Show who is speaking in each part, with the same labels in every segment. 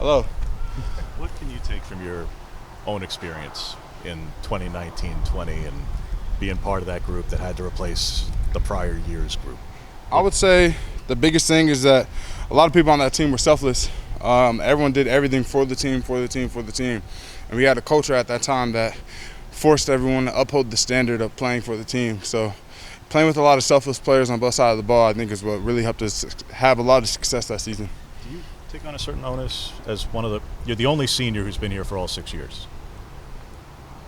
Speaker 1: Hello.
Speaker 2: What can you take from your own experience in 2019-20 and being part of that group that had to replace the prior year's group?
Speaker 1: I would say the biggest thing is that a lot of people on that team were selfless. Everyone did everything for the team, for the team, for the team. And we had a culture at that time that forced everyone to uphold the standard of playing for the team. So playing with a lot of selfless players on both sides of the ball, I think, is what really helped us have a lot of success that season.
Speaker 2: Do you take on a certain onus as you're the only senior who's been here for all 6 years?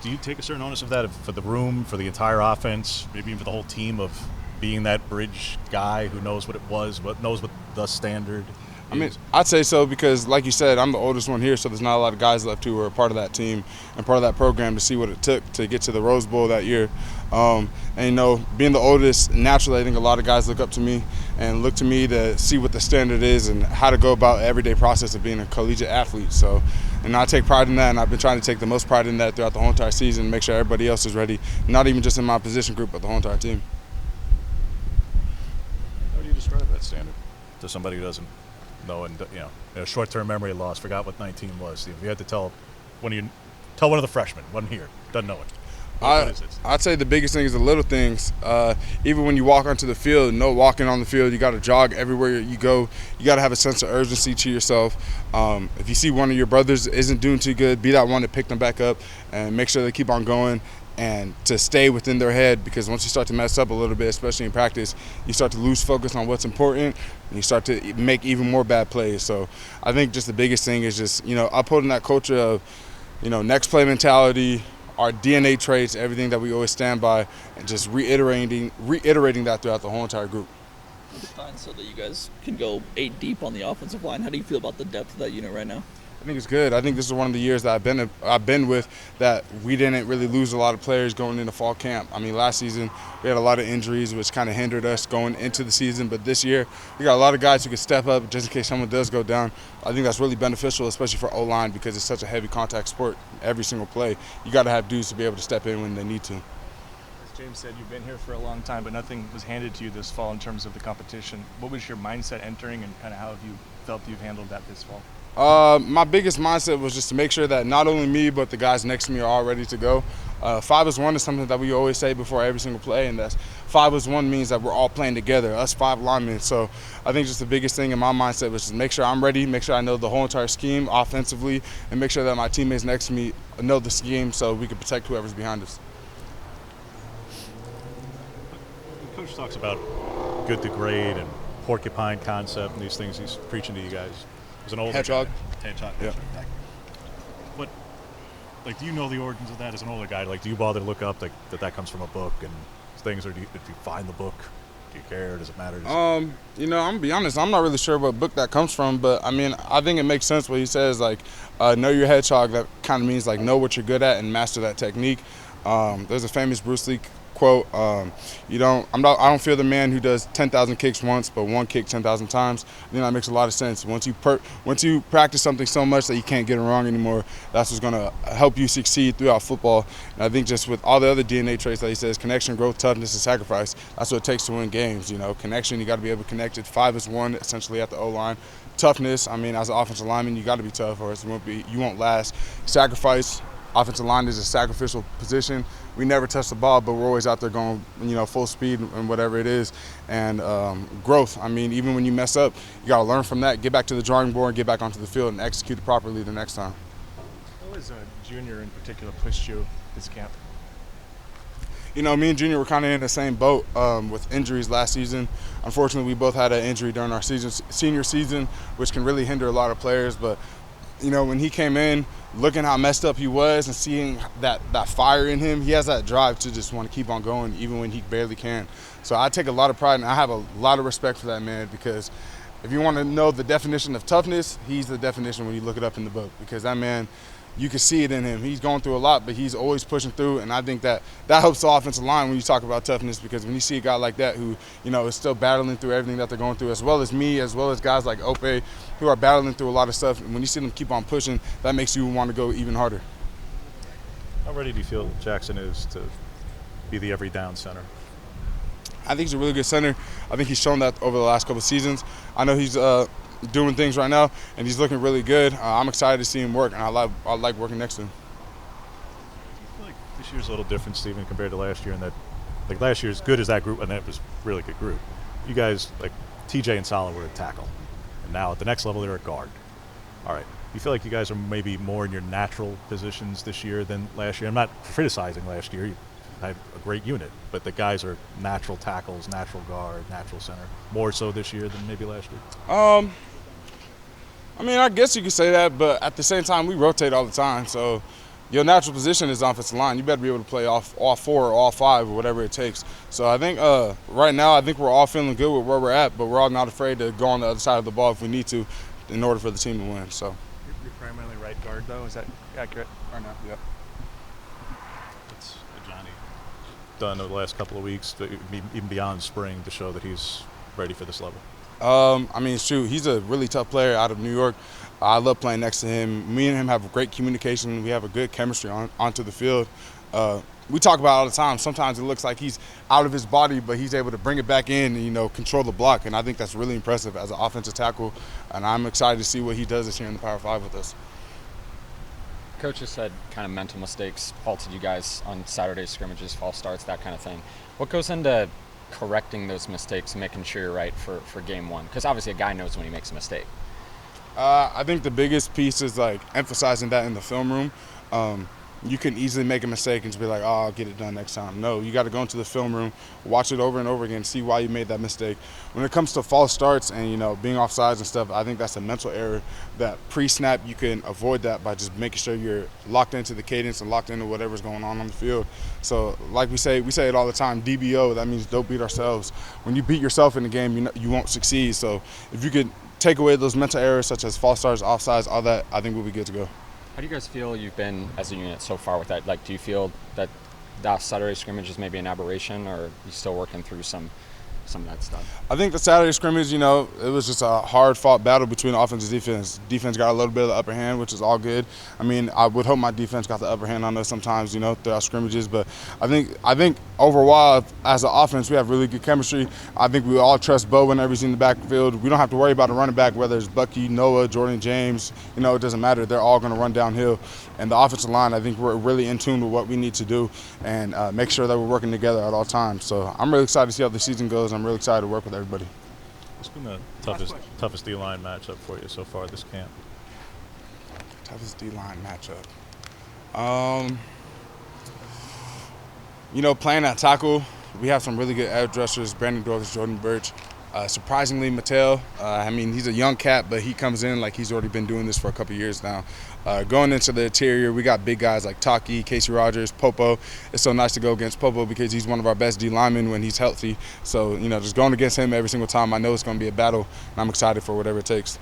Speaker 2: Do you take a certain onus of that for the room, for the entire offense, maybe even for the whole team, of being that bridge guy who knows what it was, knows what the standard is?
Speaker 1: I mean, I'd say so because, like you said, I'm the oldest one here, so there's not a lot of guys left who were a part of that team and part of that program to see what it took to get to the Rose Bowl that year. And, being the oldest, naturally, I think a lot of guys look up to me and look to me to see what the standard is and how to go about the everyday process of being a collegiate athlete. So, and I take pride in that, and I've been trying to take the most pride in that throughout the whole entire season, make sure everybody else is ready, not even just in my position group, but the whole entire team.
Speaker 2: How do you describe that standard to somebody who doesn't know, and short-term memory loss, forgot what 19 was? If you had to tell one of the freshmen, wasn't here, doesn't know it. What is it?
Speaker 1: I'd say the biggest thing is the little things. Even when you walk onto the field, walking on the field, you got to jog everywhere you go. You got to have a sense of urgency to yourself. If you see one of your brothers isn't doing too good, be that one to pick them back up and make sure they keep on going, and to stay within their head, because once you start to mess up a little bit, especially in practice, you start to lose focus on what's important, and you start to make even more bad plays. So I think just the biggest thing is just, upholding that culture of, next play mentality, our DNA traits, everything that we always stand by, and just reiterating that throughout the whole entire group.
Speaker 3: Fine, so that you guys can go 8 deep on the offensive line. How do you feel about the depth of that unit right now?
Speaker 1: I think it's good. I think this is one of the years that I've been with that we didn't really lose a lot of players going into fall camp. I mean, last season we had a lot of injuries, which kind of hindered us going into the season. But this year we got a lot of guys who can step up just in case someone does go down. I think that's really beneficial, especially for O-line, because it's such a heavy contact sport. Every single play, you got to have dudes to be able to step in when they need to.
Speaker 4: As James said, you've been here for a long time, but nothing was handed to you this fall in terms of the competition. What was your mindset entering, and kind of how have you felt you've handled that this fall?
Speaker 1: My biggest mindset was just to make sure that not only me, but the guys next to me are all ready to go. 5 as 1 is something that we always say before every single play, and that's 5 as 1 means that we're all playing together, us 5 linemen. So I think just the biggest thing in my mindset was just make sure I'm ready, make sure I know the whole entire scheme offensively, and make sure that my teammates next to me know the scheme so we can protect whoever's behind us.
Speaker 2: The coach talks about good to great and porcupine concept and these things he's preaching to you guys. As an older
Speaker 1: Hedgehog.
Speaker 2: Hedgehog.
Speaker 1: Yeah.
Speaker 2: What, do you know the origins of that as an older guy? Do you bother to look up that comes from a book and things, or do you find the book? Do you care? Does it matter?
Speaker 1: I'm gonna be honest. I'm not really sure what book that comes from, but I mean, I think it makes sense what he says. Know your hedgehog. That kind of means know what you're good at and master that technique. There's a famous Bruce Lee quote. I don't fear the man who does 10,000 kicks once, but one kick 10,000 times. I think that makes a lot of sense. Once you practice something so much that you can't get it wrong anymore, that's what's gonna help you succeed throughout football. And I think just with all the other DNA traits that he says, connection, growth, toughness, and sacrifice, that's what it takes to win games. Connection, you got to be able to connect it. 5 as 1, essentially at the O-line. Toughness, I mean, as an offensive lineman, you got to be tough, or else you won't last. Sacrifice. Offensive line is a sacrificial position. We never touch the ball, but we're always out there going, full speed and whatever it is. And growth. I mean, even when you mess up, you got to learn from that, get back to the drawing board, get back onto the field, and execute it properly the next time.
Speaker 4: How has Junior in particular pushed you this camp?
Speaker 1: Me and Junior were kind of in the same boat with injuries last season. Unfortunately, we both had an injury during our senior season, which can really hinder a lot of players. But when he came in, looking how messed up he was and seeing that fire in him, he has that drive to just want to keep on going even when he barely can. So I take a lot of pride, and I have a lot of respect for that man, because if you want to know the definition of toughness, he's the definition when you look it up in the book, because that man, you can see it in him. He's going through a lot, but he's always pushing through, and I think that helps the offensive line when you talk about toughness, because when you see a guy like that who, is still battling through everything that they're going through, as well as me, as well as guys like Ope, who are battling through a lot of stuff, and when you see them keep on pushing, that makes you want to go even harder.
Speaker 2: How ready do you feel Jackson is to be the every down center?
Speaker 1: I think he's a really good center. I think he's shown that over the last couple of seasons. I know he's doing things right now, and he's looking really good. I'm excited to see him work, and I like working next to him.
Speaker 2: I feel like this year's a little different, Steven, compared to last year, in that, like, last year, as good as that group, and that was a really good group, you guys, like TJ and Salah, were at tackle, and now at the next level they're at guard. All right, you feel like you guys are maybe more in your natural positions this year than last year? I'm not criticizing last year. You had a great unit, but the guys are natural tackles, natural guard, natural center, more so this year than maybe last year.
Speaker 1: I mean, I guess you could say that, but at the same time, we rotate all the time. So your natural position is offensive line. You better be able to play off all four or all five or whatever it takes. So I think right now, I think we're all feeling good with where we're at, but we're all not afraid to go on the other side of the ball if we need to in order for the team to win. So
Speaker 4: You're primarily right guard, though. Is that accurate?
Speaker 1: right now, yep.
Speaker 2: What's Johnny done over the last couple of weeks, even beyond spring, to show that he's ready for this level?
Speaker 1: I mean, shoot, he's a really tough player out of New York. I love playing next to him. Me and him have great communication. We have a good chemistry onto the field. We talk about it all the time. Sometimes it looks like he's out of his body, but he's able to bring it back in and, you know, control the block. And I think that's really impressive as an offensive tackle. And I'm excited to see what he does this year in the Power 5 with us.
Speaker 5: Coaches said kind of mental mistakes halted you guys on Saturday scrimmages, false starts, that kind of thing. What goes into correcting those mistakes and making sure you're right for game one? Because obviously a guy knows when he makes a mistake.
Speaker 1: I think the biggest piece is like emphasizing that in the film room. You can easily make a mistake and just be like, oh, I'll get it done next time. No, you got to go into the film room, watch it over and over again, see why you made that mistake. When it comes to false starts and, you know, being offsides and stuff, I think that's a mental error that pre-snap you can avoid that by just making sure you're locked into the cadence and locked into whatever's going on the field. So like we say it all the time, DBO, that means don't beat ourselves. When you beat yourself in the game, you won't succeed. So if you could take away those mental errors such as false starts, offsides, all that, I think we'll be good to go.
Speaker 5: How do you guys feel you've been as a unit so far with that? Like, do you feel that Saturday scrimmage is maybe an aberration, or are you still working through some of that stuff?
Speaker 1: I think the Saturday scrimmage, you know, it was just a hard-fought battle between offense and defense. Defense got a little bit of the upper hand, which is all good. I mean, I would hope my defense got the upper hand on us sometimes, you know, throughout scrimmages. But I think overall, as an offense, we have really good chemistry. I think we all trust Bo whenever he's in the backfield. We don't have to worry about a running back, whether it's Bucky, Noah, Jordan James. You know, it doesn't matter. They're all going to run downhill. And the offensive line, I think we're really in tune with what we need to do and make sure that we're working together at all times. So I'm really excited to see how the season goes. I'm really excited to work with everybody.
Speaker 2: What's been the toughest D-line matchup for you so far this camp?
Speaker 1: Toughest D-line matchup. You know, playing at tackle, we have some really good edge rushers, Brandon Dorcas, Jordan Birch. Surprisingly, Mattel, I mean, he's a young cat, but he comes in like he's already been doing this for a couple years now. Going into the interior, we got big guys like Taki, Casey Rogers, Popo. It's so nice to go against Popo because he's one of our best D linemen when he's healthy. So, you know, just going against him every single time, I know it's going to be a battle, and I'm excited for whatever it takes.